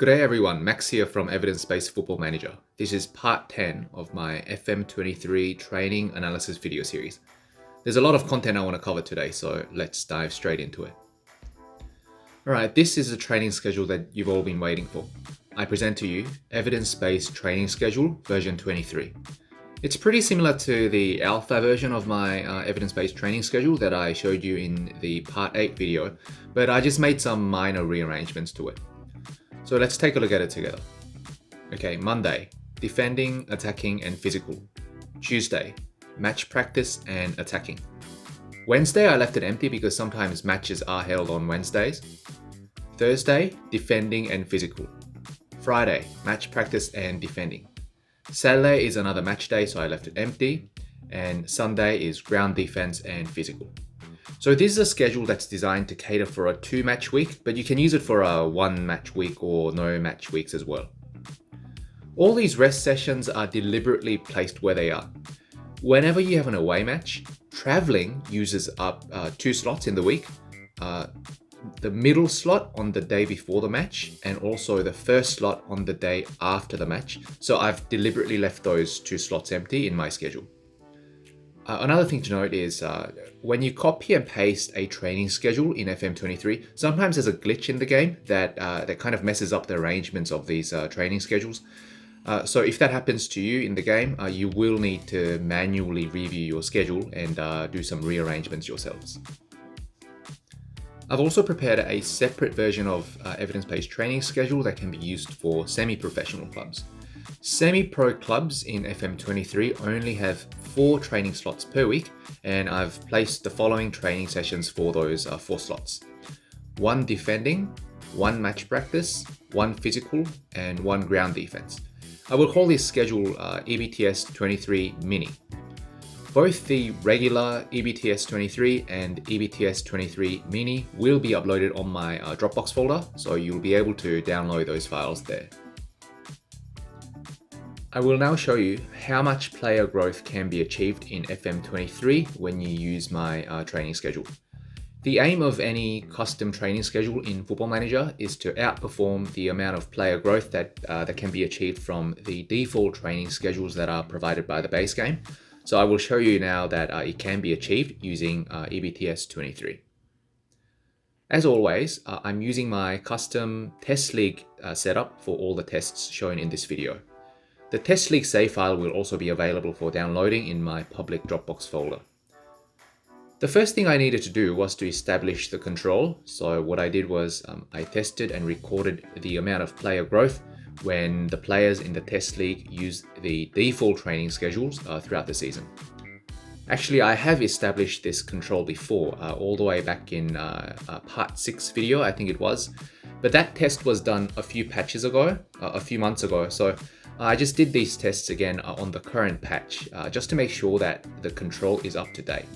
G'day everyone, Max here from Evidence-Based Football Manager. This is part 10 of my FM23 training analysis video series. There's a lot of content I want to cover today, so let's dive straight into it. Alright, this is a training schedule that you've all been waiting for. I present to you Evidence-Based Training Schedule version 23. It's pretty similar to the alpha version of my evidence-based training schedule that I showed you in the part 8 video, but I just made some minor rearrangements to it. So let's take a look at it together. Okay, Monday, defending, attacking, and physical. Tuesday, match practice and attacking. Wednesday, I left it empty because sometimes matches are held on Wednesdays. Thursday, defending and physical. Friday, match practice and defending. Saturday is another match day, so I left it empty. And Sunday is ground defense and physical. So this is a schedule that's designed to cater for a 2-match week, but you can use it for a 1-match week or no match weeks as well. All these rest sessions are deliberately placed where they are. Whenever you have an away match, traveling uses up 2 slots in the week. The middle slot on the day before the match, and also the first slot on the day after the match. So I've deliberately left those 2 slots empty in my schedule. Another thing to note is when you copy and paste a training schedule in FM23, sometimes there's a glitch in the game that kind of messes up the arrangements of these training schedules. So if that happens to you in the game, you will need to manually review your schedule and do some rearrangements yourselves. I've also prepared a separate version of evidence-based training schedule that can be used for semi-professional clubs. Semi-pro clubs in FM23 only have 4 training slots per week, and I've placed the following training sessions for those 4 slots. 1 defending, 1 match practice, 1 physical, and 1 ground defense. I will call this schedule EBTS 23 Mini. Both the regular EBTS 23 and EBTS 23 Mini will be uploaded on my Dropbox folder, so you'll be able to download those files there. I will now show you how much player growth can be achieved in FM23 when you use my training schedule. The aim of any custom training schedule in Football Manager is to outperform the amount of player growth that can be achieved from the default training schedules that are provided by the base game. So I will show you now that it can be achieved using EBTS 23. As always, I'm using my custom test league setup for all the tests shown in this video. The test league save file will also be available for downloading in my public Dropbox folder. The first thing I needed to do was to establish the control. So what I did was I tested and recorded the amount of player growth when the players in the test league use the default training schedules throughout the season. Actually, I have established this control before, all the way back in part 6 video, I think it was. But that test was done a few patches ago, a few months ago. So I just did these tests again on the current patch, just to make sure that the control is up to date.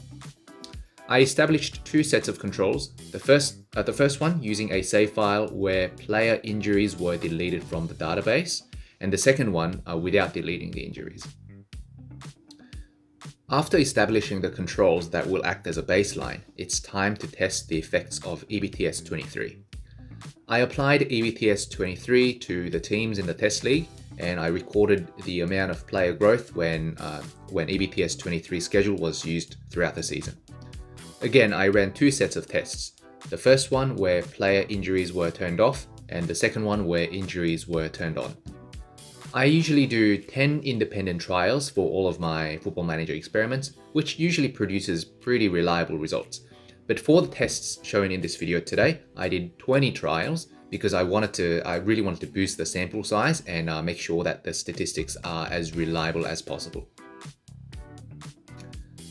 I established 2 sets of controls. The first one using a save file where player injuries were deleted from the database, and the second one without deleting the injuries. After establishing the controls that will act as a baseline, it's time to test the effects of EBTS 23. I applied EBTS 23 to the teams in the test league, and I recorded the amount of player growth when EBTS 23 schedule was used throughout the season. Again, I ran 2 sets of tests. The first one where player injuries were turned off, and the second one where injuries were turned on. I usually do 10 independent trials for all of my Football Manager experiments, which usually produces pretty reliable results. But for the tests shown in this video today, I did 20 trials because I really wanted to boost the sample size and make sure that the statistics are as reliable as possible.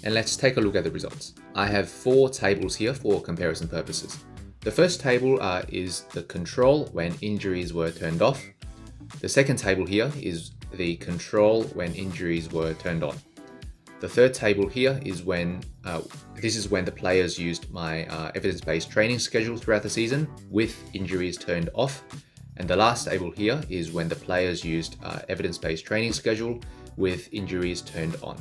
And let's take a look at the results. I have 4 tables here for comparison purposes. The first table is the control when injuries were turned off. The second table here is the control when injuries were turned on. The third table here is when the players used my evidence-based training schedule throughout the season with injuries turned off. And the last table here is when the players used evidence-based training schedule with injuries turned on.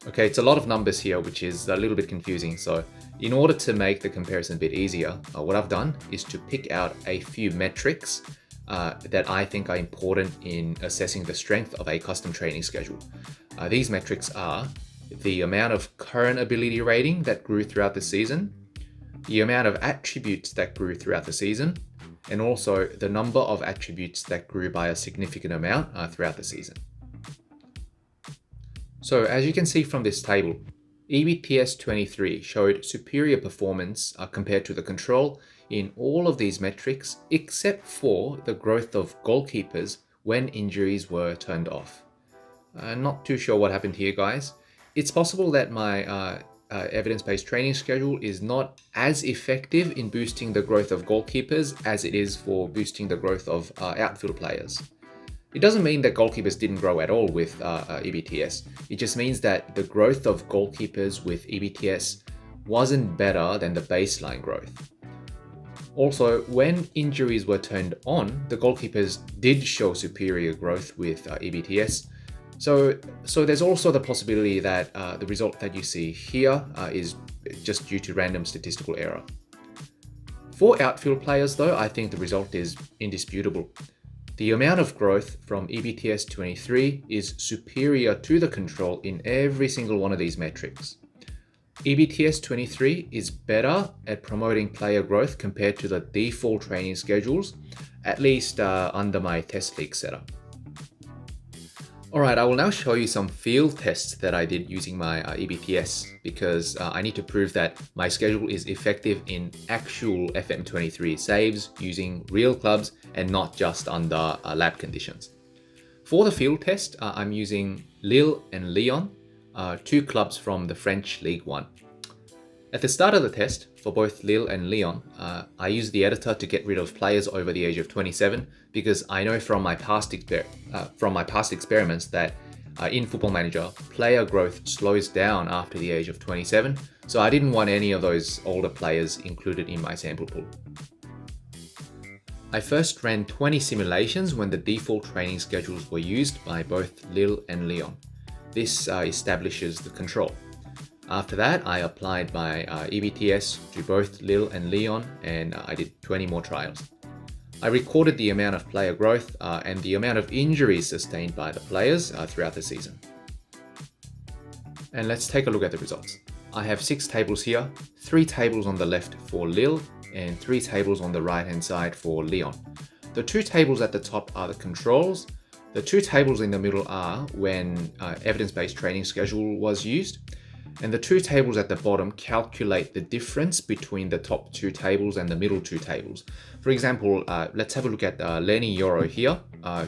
Okay, it's a lot of numbers here, which is a little bit confusing. So in order to make the comparison a bit easier, what I've done is to pick out a few metrics that I think are important in assessing the strength of a custom training schedule. These metrics are the amount of current ability rating that grew throughout the season, the amount of attributes that grew throughout the season, and also the number of attributes that grew by a significant amount throughout the season. So as you can see from this table, EBTS23 showed superior performance compared to the control in all of these metrics except for the growth of goalkeepers when injuries were turned off. Not too sure what happened here, guys. It's possible that my evidence-based training schedule is not as effective in boosting the growth of goalkeepers as it is for boosting the growth of outfield players. It doesn't mean that goalkeepers didn't grow at all with EBTS. It just means that the growth of goalkeepers with EBTS wasn't better than the baseline growth. Also, when injuries were turned on, the goalkeepers did show superior growth with EBTS. So there's also the possibility that the result that you see here is just due to random statistical error. For outfield players though, I think the result is indisputable. The amount of growth from EBTS23 is superior to the control in every single one of these metrics. EBTS23 is better at promoting player growth compared to the default training schedules, at least under my test league setup. Alright, I will now show you some field tests that I did using my EBTS because I need to prove that my schedule is effective in actual FM23 saves using real clubs and not just under lab conditions. For the field test, I'm using Lille and Lyon, two clubs from the French League 1. At the start of the test, for both Lille and Lyon, I used the editor to get rid of players over the age of 27 because I know from my past experiments that in Football Manager, player growth slows down after the age of 27, so I didn't want any of those older players included in my sample pool. I first ran 20 simulations when the default training schedules were used by both Lille and Lyon. This establishes the control. After that, I applied my EBTS to both Lille and Lyon, and I did 20 more trials. I recorded the amount of player growth and the amount of injuries sustained by the players throughout the season. And let's take a look at the results. I have 6 tables here, 3 tables on the left for Lille and 3 tables on the right hand side for Lyon. The 2 tables at the top are the controls. The 2 tables in the middle are when evidence-based training schedule was used. And the 2 tables at the bottom calculate the difference between the top 2 tables and the middle 2 tables. For example, let's have a look at Lenny Yoro here,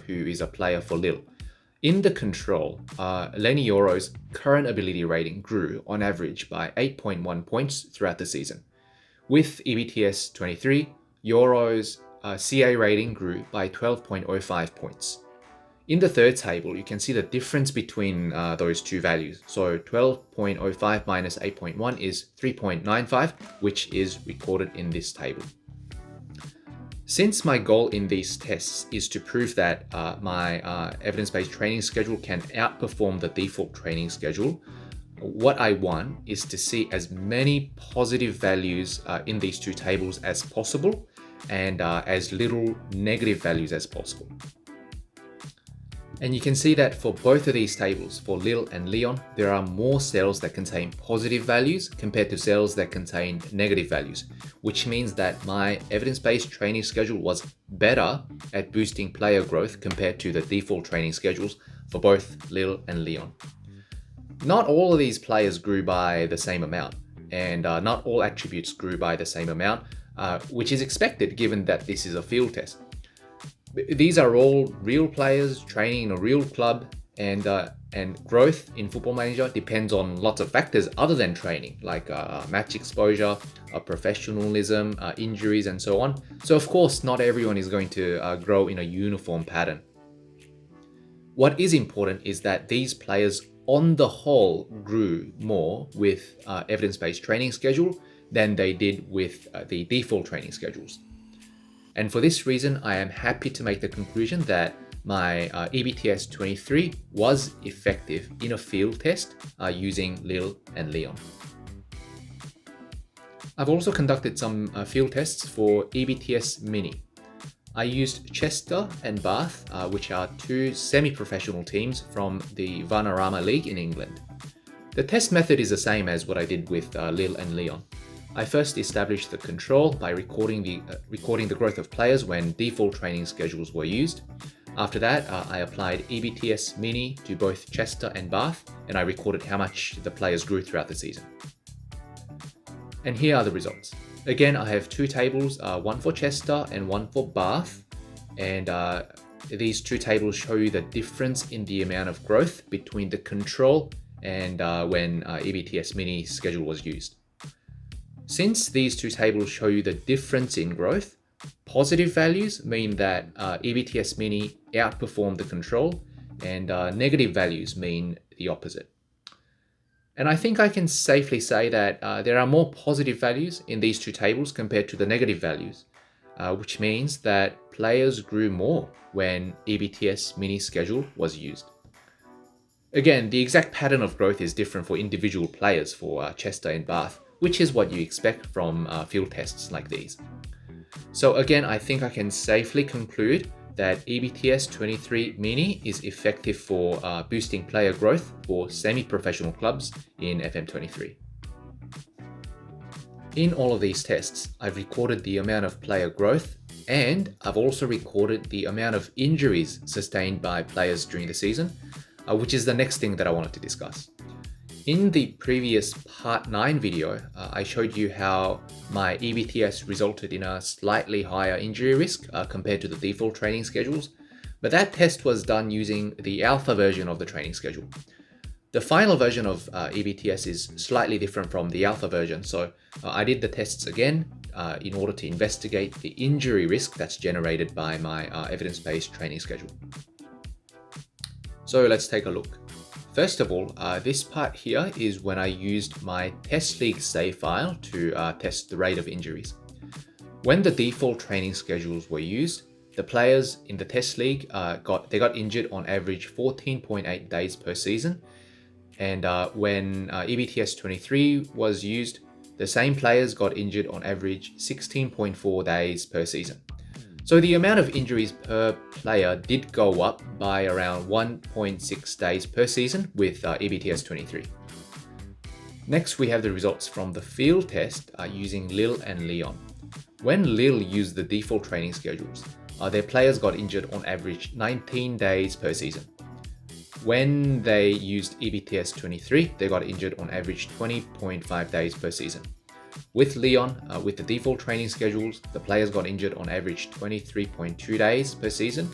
who is a player for Lille. In the control, Lenny Yoro's current ability rating grew on average by 8.1 points throughout the season. With EBTS 23, Yoro's CA rating grew by 12.05 points. In the third table, you can see the difference between those two values. So 12.05 minus 8.1 is 3.95, which is recorded in this table. Since my goal in these tests is to prove that my evidence-based training schedule can outperform the default training schedule, what I want is to see as many positive values in these 2 tables as possible and as little negative values as possible. And you can see that for both of these tables, for Lille and Lyon, there are more cells that contain positive values compared to cells that contain negative values, which means that my evidence-based training schedule was better at boosting player growth compared to the default training schedules for both Lille and Lyon. Not all of these players grew by the same amount, and not all attributes grew by the same amount, which is expected given that this is a field test. These are all real players training in a real club, and growth in Football Manager depends on lots of factors other than training, like match exposure, professionalism, injuries, and so on. So of course, not everyone is going to grow in a uniform pattern. What is important is that these players on the whole grew more with evidence-based training schedule than they did with the default training schedules. And for this reason, I am happy to make the conclusion that my EBTS23 was effective in a field test using Lille and Lyon. I've also conducted some field tests for EBTS Mini. I used Chester and Bath, which are two semi-professional teams from the Vanarama League in England. The test method is the same as what I did with Lille and Lyon. I first established the control by recording the growth of players when default training schedules were used. After that, I applied EBTS Mini to both Chester and Bath, and I recorded how much the players grew throughout the season. And here are the results. Again, I have two tables, one for Chester and one for Bath. And these two tables show you the difference in the amount of growth between the control and when EBTS Mini schedule was used. Since these two tables show you the difference in growth, positive values mean that EBTS Mini outperformed the control, and negative values mean the opposite. And I think I can safely say that there are more positive values in these two tables compared to the negative values, which means that players grew more when EBTS Mini schedule was used. Again, the exact pattern of growth is different for individual players for Chester and Bath, which is what you expect from field tests like these. So again, I think I can safely conclude that EBTS23 Mini is effective for boosting player growth for semi-professional clubs in FM23. In all of these tests, I've recorded the amount of player growth, and I've also recorded the amount of injuries sustained by players during the season, which is the next thing that I wanted to discuss. In the previous Part 9 video, I showed you how my EBTS resulted in a slightly higher injury risk compared to the default training schedules, but that test was done using the alpha version of the training schedule. The final version of EBTS is slightly different from the alpha version, so I did the tests again in order to investigate the injury risk that's generated by my evidence-based training schedule. So let's take a look. First of all, this part here is when I used my test league save file to test the rate of injuries. When the default training schedules were used, the players in the test league got injured on average 14.8 days per season, and when EBTS23 was used, the same players got injured on average 16.4 days per season. So the amount of injuries per player did go up by around 1.6 days per season with EBTS23. Next, we have the results from the field test using Lille and Lyon. When Lille used the default training schedules, their players got injured on average 19 days per season. When they used EBTS23, they got injured on average 20.5 days per season. With Lyon, with the default training schedules, the players got injured on average 23.2 days per season,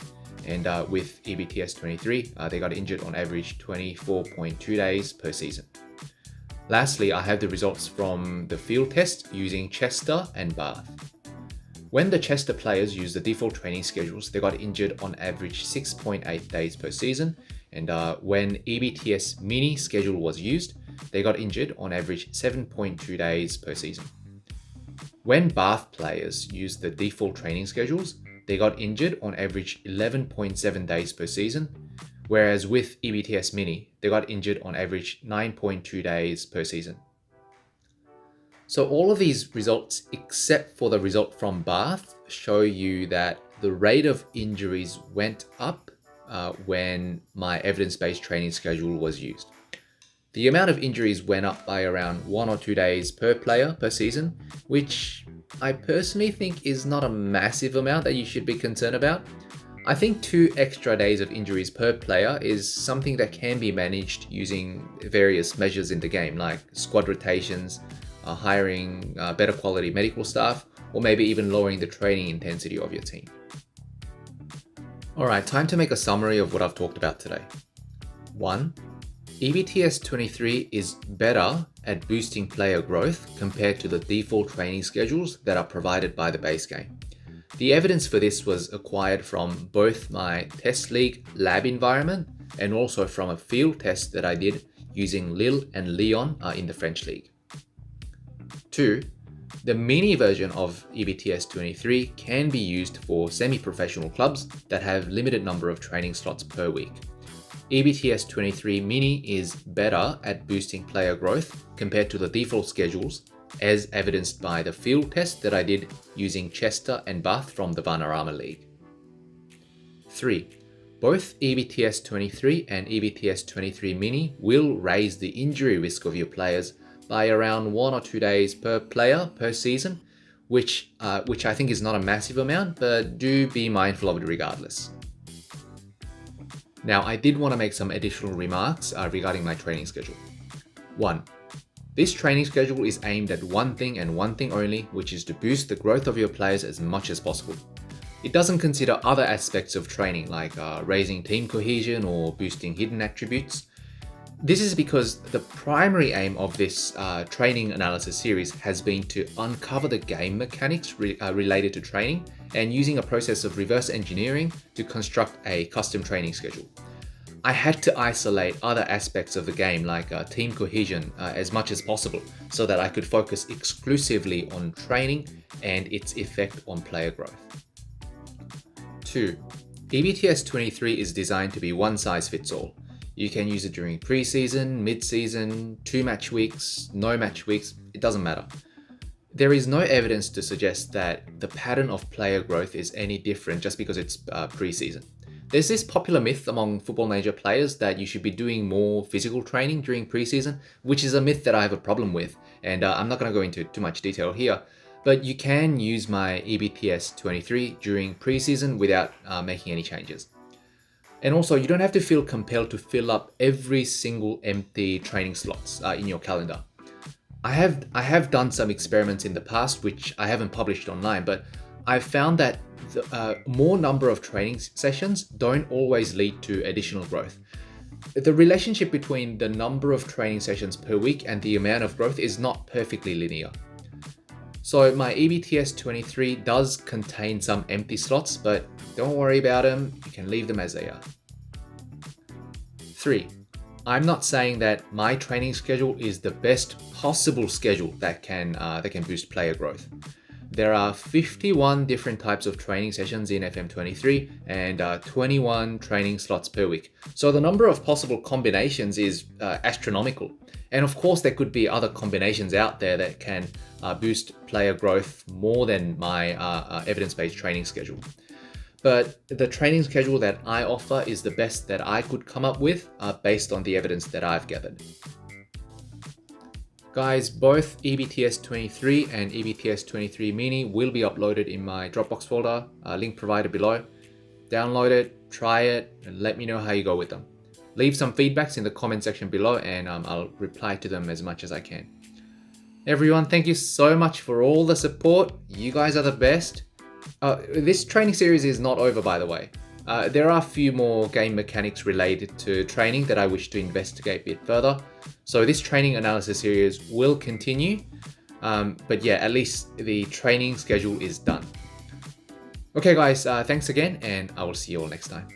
and with EBTS23, they got injured on average 24.2 days per season. Lastly, I have the results from the field test using Chester and Bath. When the Chester players used the default training schedules, they got injured on average 6.8 days per season, and when EBTS Mini schedule was used, they got injured on average 7.2 days per season. When Bath players used the default training schedules, they got injured on average 11.7 days per season, whereas with EBTS Mini, they got injured on average 9.2 days per season. So all of these results, except for the result from Bath, show you that the rate of injuries went up when my evidence-based training schedule was used. The amount of injuries went up by around 1 or 2 days per player per season, which I personally think is not a massive amount that you should be concerned about. I think 2 extra days of injuries per player is something that can be managed using various measures in the game, like squad rotations, hiring better quality medical staff, or maybe even lowering the training intensity of your team. Alright, time to make a summary of what I've talked about today. 1. EBTS23 is better at boosting player growth compared to the default training schedules that are provided by the base game. The evidence for this was acquired from both my test league lab environment and also from a field test that I did using Lille and Lyon in the French league. 2. The mini version of EBTS23 can be used for semi-professional clubs that have limited number of training slots per week. EBTS23 Mini is better at boosting player growth compared to the default schedules, as evidenced by the field test that I did using Chester and Bath from the Vanarama League. 3. Both EBTS23 and EBTS23 Mini will raise the injury risk of your players by around 1 or 2 days per player per season, which I think is not a massive amount, but do be mindful of it regardless. Now, I did want to make some additional remarks regarding my training schedule. 1. This training schedule is aimed at one thing and one thing only, which is to boost the growth of your players as much as possible. It doesn't consider other aspects of training like raising team cohesion or boosting hidden attributes. This is because the primary aim of this training analysis series has been to uncover the game mechanics related to training and using a process of reverse engineering to construct a custom training schedule. I had to isolate other aspects of the game like team cohesion as much as possible so that I could focus exclusively on training and its effect on player growth. 2. EBTS23 is designed to be one size fits all. You can use it during pre-season, mid-season, 2 match weeks, no match weeks, it doesn't matter. There is no evidence to suggest that the pattern of player growth is any different just because it's pre-season. There's this popular myth among Football Manager players that you should be doing more physical training during pre-season, which is a myth that I have a problem with, and I'm not going to go into too much detail here. But you can use my EBTS23 during pre-season without making any changes. And also, you don't have to feel compelled to fill up every single empty training slots in your calendar. I have done some experiments in the past, which I haven't published online, but I've found that the more number of training sessions don't always lead to additional growth. The relationship between the number of training sessions per week and the amount of growth is not perfectly linear. So my EBTS23 does contain some empty slots, but don't worry about them, you can leave them as they are. 3. I'm not saying that my training schedule is the best possible schedule that can boost player growth. There are 51 different types of training sessions in FM23 and 21 training slots per week. So the number of possible combinations is astronomical. And of course, there could be other combinations out there that can boost player growth more than my evidence-based training schedule. But the training schedule that I offer is the best that I could come up with based on the evidence that I've gathered. Guys, both EBTS23 and EBTS23 Mini will be uploaded in my Dropbox folder, link provided below. Download it, try it, and let me know how you go with them. Leave some feedbacks in the comment section below and I'll reply to them as much as I can. Everyone, thank you so much for all the support. You guys are the best. This training series is not over, by the way. There are a few more game mechanics related to training that I wish to investigate a bit further. So this training analysis series will continue. But yeah, at least the training schedule is done. Okay guys, thanks again and I will see you all next time.